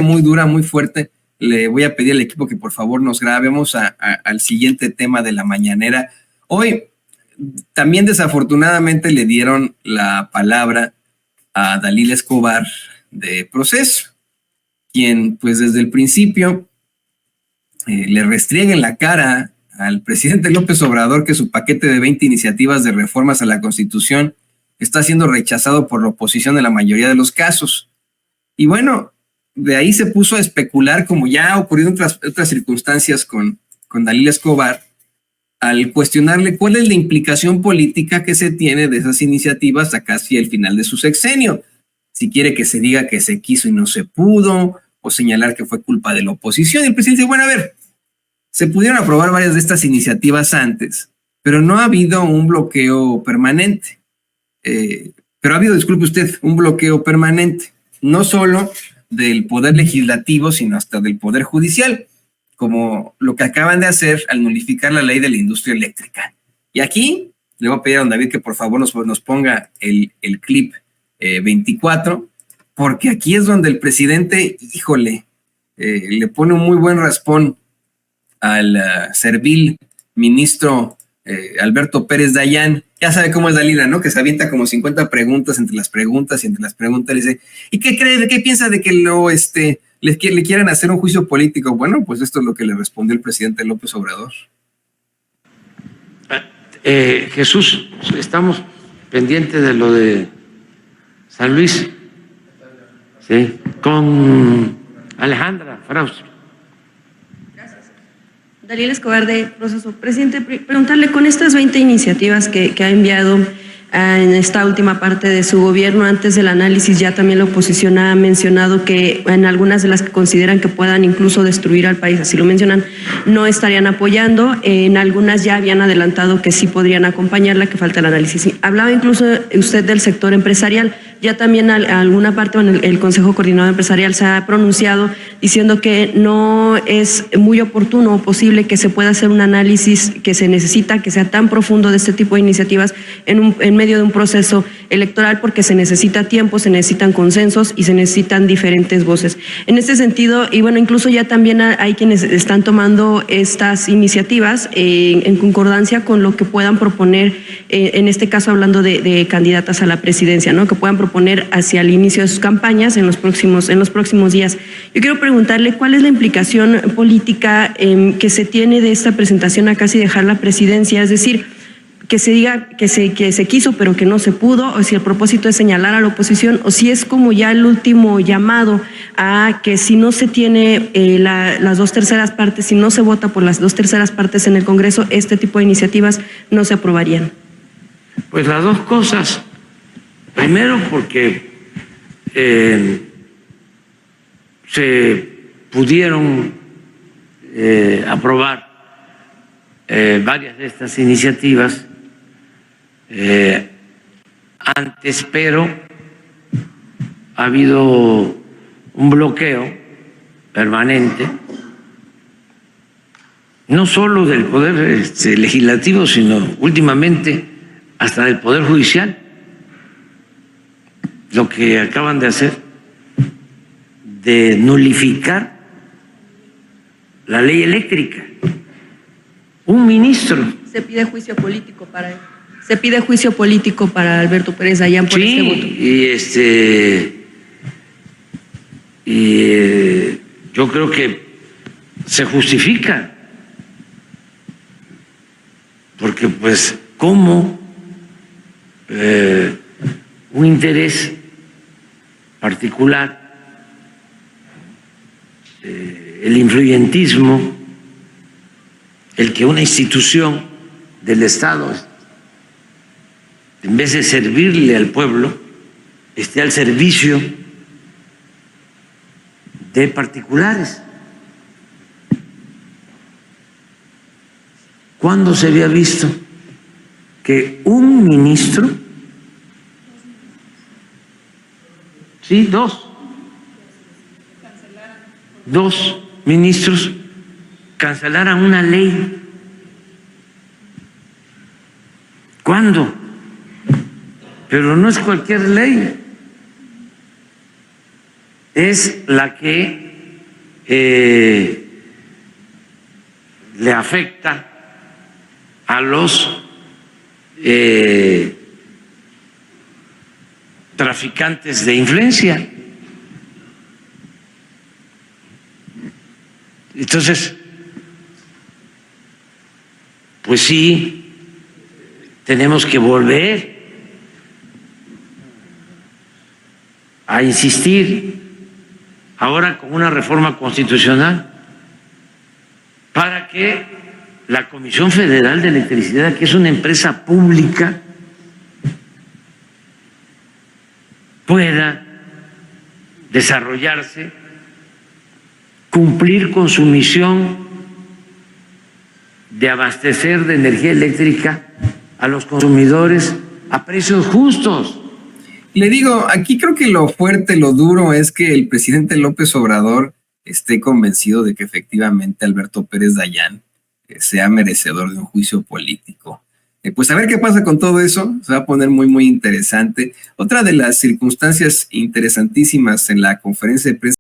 muy dura, muy fuerte. Le voy a pedir al equipo que por favor nos grabemos al siguiente tema de la mañanera. Hoy también desafortunadamente le dieron la palabra a Dalila Escobar de Proceso, quien pues desde el principio le restriega en la cara al presidente López Obrador que su paquete de 20 iniciativas de reformas a la Constitución está siendo rechazado por la oposición en la mayoría de los casos. Y bueno, de ahí se puso a especular, como ya ha ocurrido en otras circunstancias con Dalila Escobar, al cuestionarle cuál es la implicación política que se tiene de esas iniciativas a casi el final de su sexenio. Si quiere que se diga que se quiso y no se pudo, o señalar que fue culpa de la oposición. Y el presidente dice, bueno, a ver, se pudieron aprobar varias de estas iniciativas antes, pero no ha habido un bloqueo permanente. Pero ha habido, disculpe usted, un bloqueo permanente, no solo del Poder Legislativo, sino hasta del Poder Judicial, como lo que acaban de hacer al nulificar la ley de la industria eléctrica. Y aquí le voy a pedir a don David que por favor nos ponga el clip 24, porque aquí es donde el presidente, híjole, le pone un muy buen raspón al servil ministro Alberto Pérez Dayán. Ya sabe cómo es Dalila, ¿no? Que se avienta como 50 preguntas entre las preguntas y entre las preguntas le dice, ¿y qué cree? ¿Qué piensa de que le quieran hacer un juicio político? Bueno, pues esto es lo que le respondió el presidente López Obrador. Jesús, estamos pendientes de lo de San Luis, sí, con Alejandra Frausto. Dalila Escobar de Proceso. Presidente, preguntarle, con estas 20 iniciativas que ha enviado en esta última parte de su gobierno, antes del análisis ya también la oposición ha mencionado que en algunas de las que consideran que puedan incluso destruir al país, así lo mencionan, no estarían apoyando, en algunas ya habían adelantado que sí podrían acompañarla, que falta el análisis. Hablaba incluso usted del sector empresarial, ya también alguna parte, bueno, el Consejo Coordinador Empresarial se ha pronunciado diciendo que no es muy oportuno o posible que se pueda hacer un análisis que se necesita, que sea tan profundo de este tipo de iniciativas en medio de un proceso electoral, porque se necesita tiempo, se necesitan consensos y se necesitan diferentes voces. En este sentido, y bueno, incluso ya también hay quienes están tomando estas iniciativas en concordancia con lo que puedan proponer, en este caso hablando de candidatas a la presidencia, ¿no? Que puedan proponer hacia el inicio de sus campañas en los próximos días. Yo quiero preguntarle cuál es la implicación política que se tiene de esta presentación a casi dejar la presidencia, es decir, que se diga que se quiso pero que no se pudo, o si el propósito es señalar a la oposición, o si es como ya el último llamado a que si no se tiene las 2/3 partes, si no se vota por las 2/3 partes en el Congreso, este tipo de iniciativas no se aprobarían. Pues las dos cosas. Primero porque se pudieron aprobar varias de estas iniciativas antes, pero ha habido un bloqueo permanente, no solo del Poder Legislativo, sino últimamente hasta del Poder Judicial. Lo que acaban de hacer, de nulificar la ley eléctrica. Un ministro. Se pide juicio político para él. Se pide juicio político para Alberto Pérez Dayán por este voto. Y yo creo que se justifica, porque pues cómo un interés particular, el influyentismo, el que una institución del Estado, en vez de servirle al pueblo, esté al servicio de particulares. ¿Cuándo se había visto que un ministro, sí, dos ministros cancelaran una ley? ¿Cuándo? Pero no es cualquier ley, es la que le afecta a los traficantes de influencia. Entonces, pues sí, tenemos que volver a insistir ahora con una reforma constitucional para que la Comisión Federal de Electricidad, que es una empresa pública, pueda desarrollarse, cumplir con su misión de abastecer de energía eléctrica a los consumidores a precios justos. Le digo, aquí creo que lo fuerte, lo duro es que el presidente López Obrador esté convencido de que efectivamente Alberto Pérez Dayán sea merecedor de un juicio político. Pues a ver qué pasa con todo eso, se va a poner muy, muy interesante. Otra de las circunstancias interesantísimas en la conferencia de prensa